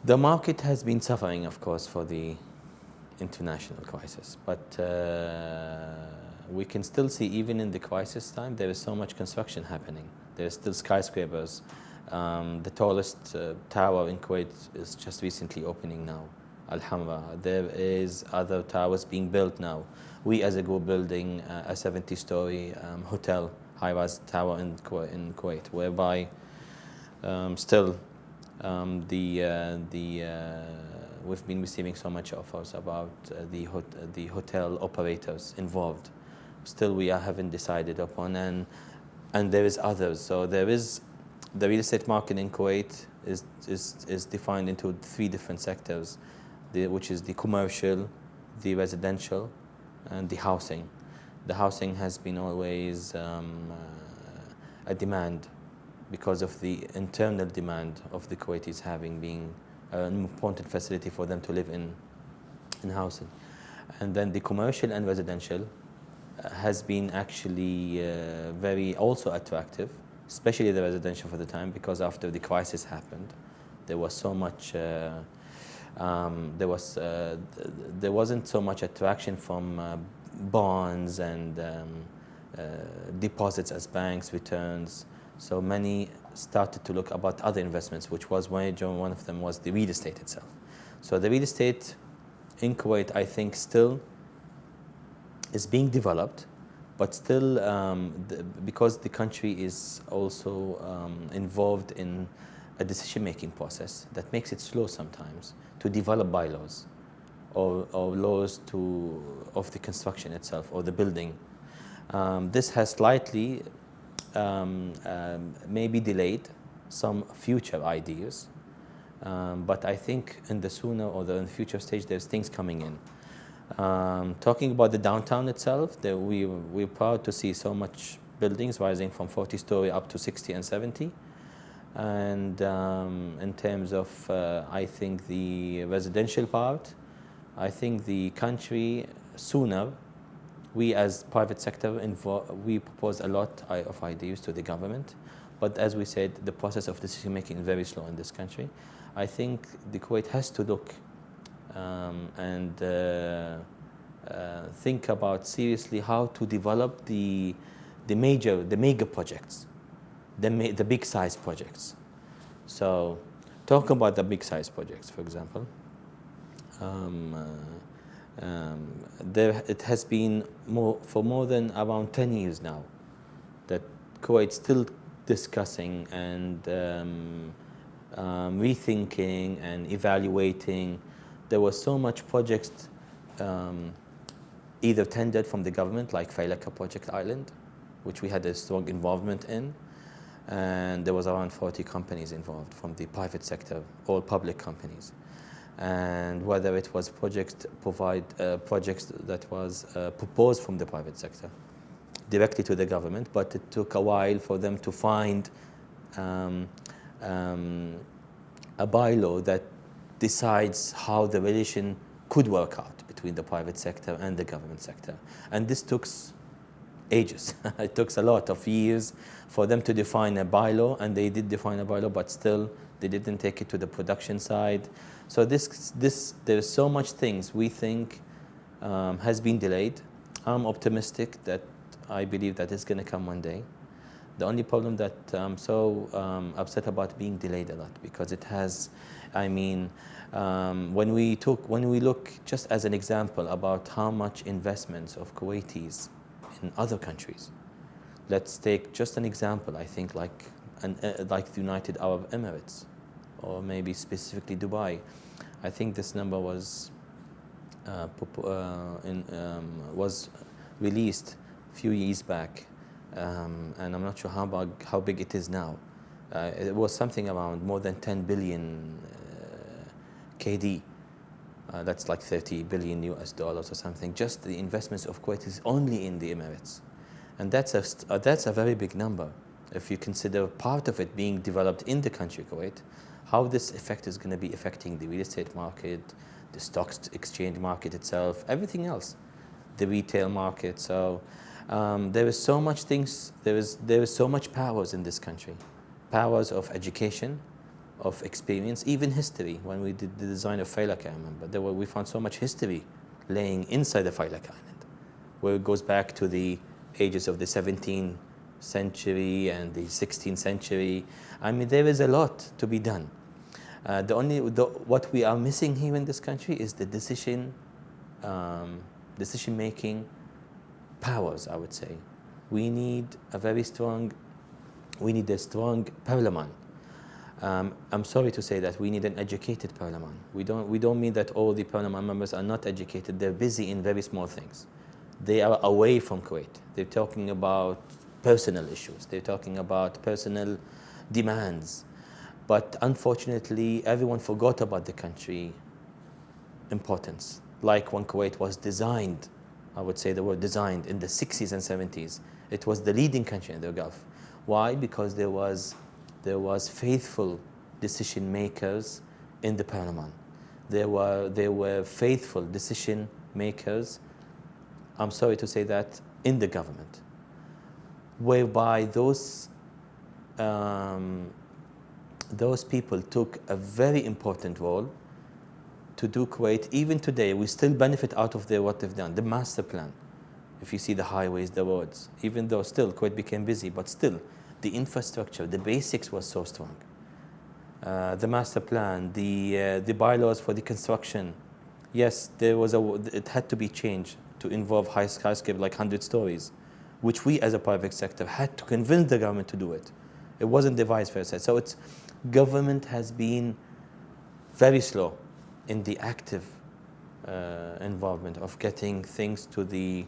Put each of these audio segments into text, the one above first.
The market has been suffering, of course, for the international crisis, but we can still see, even in the crisis time, there is so much construction happening. There are still skyscrapers. The tallest tower in Kuwait is just recently opening now, Al Hamra. There is other towers being built now. We, as a group, building a 70-story hotel, high-rise tower in Kuwait, whereby still we've been receiving so much offers about the hotel operators involved. Still, we haven't decided upon, and there is others. So there is the real estate market in Kuwait is defined into 3 different sectors, which is the commercial, the residential, and the housing. The housing has been always a demand because of the internal demand of the Kuwaitis having being an important facility for them to live in housing. And then the commercial and residential has been actually very also attractive, especially the residential for the time, because after the crisis happened, there was so much there wasn't so much attraction from bonds and deposits as banks, returns. So many started to look about other investments, which was one of them was the real estate itself. So the real estate in Kuwait, I think, still is being developed, but still because the country is also involved in a decision-making process that makes it slow sometimes to develop bylaws or laws of the construction itself or the building. This has slightly maybe delayed some future ideas, but I think in the sooner or in the future stage, there's things coming in. Talking about the downtown itself, we're proud to see so much buildings rising from 40-story up to 60 and 70. And in terms of, I think, the residential part, I think the country sooner, we as private sector, we propose a lot of ideas to the government. But as we said, the process of decision making is very slow in this country. I think the Kuwait has to look and think about seriously how to develop the mega projects, the big size projects. So talk about the big size projects, for example. It has been for more than around 10 years now that Kuwait still discussing and rethinking and evaluating. There was so much projects either tendered from the government, like Failaka Project Island, which we had a strong involvement in, and there was around 40 companies involved from the private sector, all public companies. And whether it was projects that was proposed from the private sector directly to the government, but it took a while for them to find a bylaw that decides how the relation could work out between the private sector and the government sector. And this took ages. It took a lot of years for them to define a bylaw, and they did define a bylaw, but still they didn't take it to the production side. So there's so much things we think has been delayed. I'm optimistic that I believe that it's going to come one day. The only problem that I'm so upset about being delayed a lot, because it has, I mean, when we look just as an example about how much investments of Kuwaitis in other countries. Let's take just an example, I think, like the United Arab Emirates, or maybe specifically Dubai. I think this number was released a few years back, and I'm not sure how big it is now. It was something around more than 10 billion KD. That's like 30 billion US dollars or something. Just the investments of Kuwait is only in the Emirates, and that's a very big number. If you consider part of it being developed in the country Kuwait, how this effect is going to be affecting the real estate market, the stock exchange market itself, everything else, the retail market. So there is so much things. There is so much powers in this country, powers of education, of experience, even history. When we did the design of Failak, I remember, we found so much history laying inside the Failak Island, where it goes back to the ages of the 17th century and the 16th century. I mean, there is a lot to be done. What we are missing here in this country is the decision-making powers, I would say. We need a strong parliament. I'm sorry to say that we need an educated parliament. We don't mean that all the parliament members are not educated. They're busy in very small things. They are away from Kuwait. They're talking about personal issues. They're talking about personal demands. But unfortunately, everyone forgot about the country importance. Like when Kuwait was designed, I would say the word designed, in the 60s and 70s. It was the leading country in the Gulf. Why? Because there was faithful decision makers in the parliament. There were faithful decision makers, I'm sorry to say that, in the government, whereby those people took a very important role to do Kuwait. Even today, we still benefit out of what they've done. The master plan, if you see the highways, the roads, even though still Kuwait became busy, but still the infrastructure, the basics was so strong. The master plan, the bylaws for the construction, yes, it had to be changed to involve high skyscraper like 100 stories, which we as a private sector had to convince the government to do it. It wasn't the vice versa. So government has been very slow in the active involvement of getting things to the,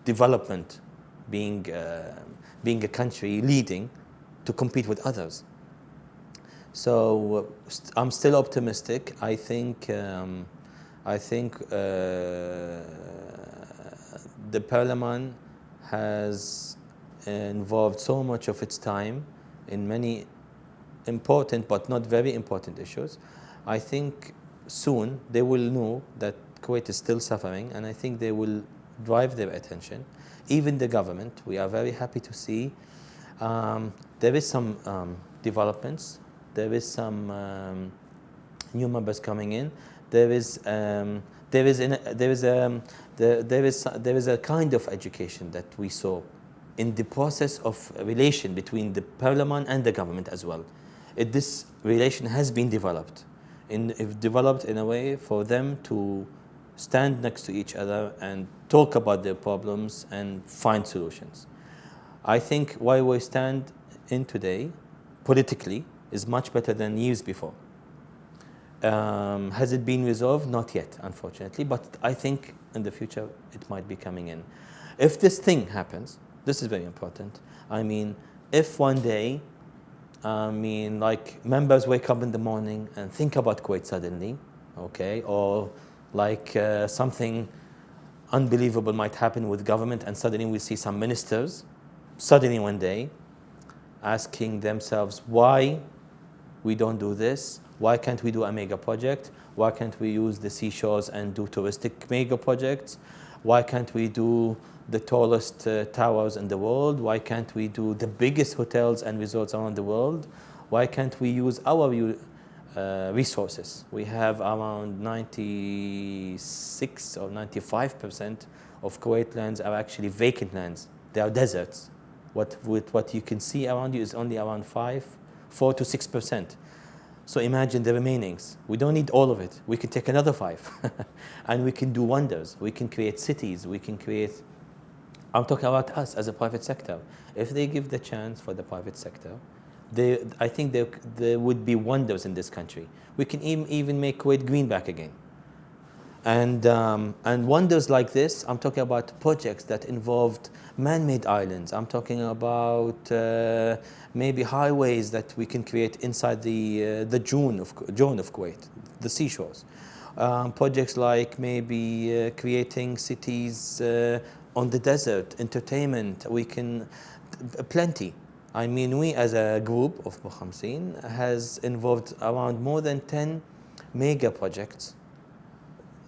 development, being a country leading to compete with others. So I'm still optimistic. I think the parliament has involved so much of its time in many important but not very important issues. I think soon they will know that Kuwait is still suffering, and I think they will drive their attention. Even the government, we are very happy to see there is some developments. There is some new members coming in. There is a kind of education that we saw in the process of relation between the parliament and the government as well. This relation has been developed in a way for them to stand next to each other and talk about their problems and find solutions. I think where we stand in today, politically, is much better than years before. Has it been resolved? Not yet, unfortunately, but I think in the future it might be coming in. If this thing happens, this is very important. I mean, if one day, like members wake up in the morning and think about Kuwait suddenly, okay, or like something unbelievable might happen with government and suddenly we see some ministers, suddenly one day, asking themselves why we don't do this, why can't we do a mega project, why can't we use the seashores and do touristic mega projects, why can't we do the tallest towers in the world, why can't we do the biggest hotels and resorts around the world, why can't we use our resources. We have around 96 or 95% of Kuwait lands are actually vacant lands. They are deserts. What you can see around you is only around 4 to 6%. So imagine the remainings. We don't need all of it. We can take another 5 and we can do wonders. We can create cities. We can create, I'm talking about us as a private sector. If they give the chance for the private sector, I think there would be wonders in this country. We can even make Kuwait green back again. And wonders like this, I'm talking about projects that involved man-made islands. I'm talking about maybe highways that we can create inside the June of Kuwait, the seashores. Projects like maybe creating cities on the desert, entertainment. We can plenty. I mean, we as a group of Bukhamseen has involved around more than 10 mega projects,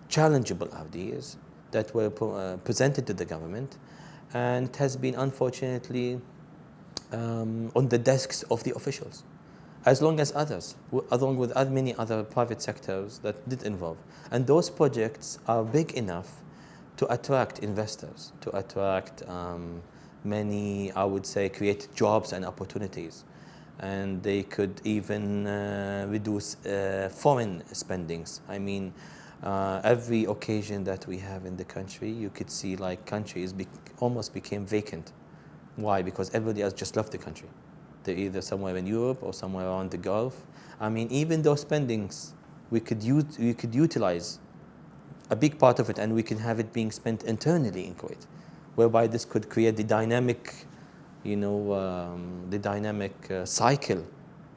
challengeable ideas that were presented to the government, and it has been unfortunately on the desks of the officials. as long as others, along with as many other private sectors that did involve. And those projects are big enough to attract investors, to attract many, I would say, create jobs and opportunities. And they could even reduce foreign spendings. I mean, every occasion that we have in the country, you could see like countries almost became vacant. Why? Because everybody else just left the country. They're either somewhere in Europe or somewhere around the Gulf. I mean, even those spendings, we could utilize a big part of it, and we can have it being spent internally in Kuwait, whereby this could create the dynamic, cycle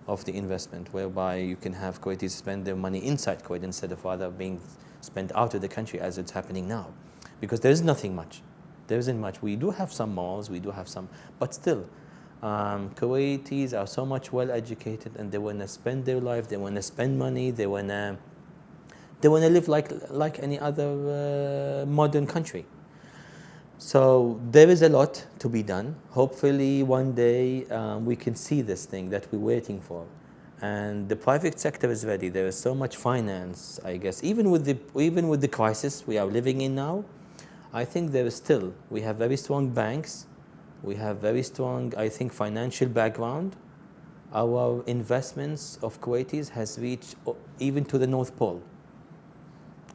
of the investment, whereby you can have Kuwaitis spend their money inside Kuwait instead of rather being spent out of the country as it's happening now. Because there is nothing much. There isn't much. We do have some malls, we do have some, but still, Kuwaitis are so much well educated, and they want to spend their life, they want to spend money, they want to live like any other modern country. So there is a lot to be done. Hopefully one day we can see this thing that we're waiting for. And the private sector is ready. There is so much finance, I guess. Even with the crisis we are living in now, I think we have very strong banks. We have very strong, I think, financial background. Our investments of Kuwaitis has reached even to the North Pole.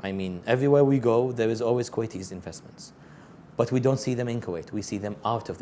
I mean, everywhere we go, there is always Kuwaitis investments. But we don't see them in Kuwait. We see them out of the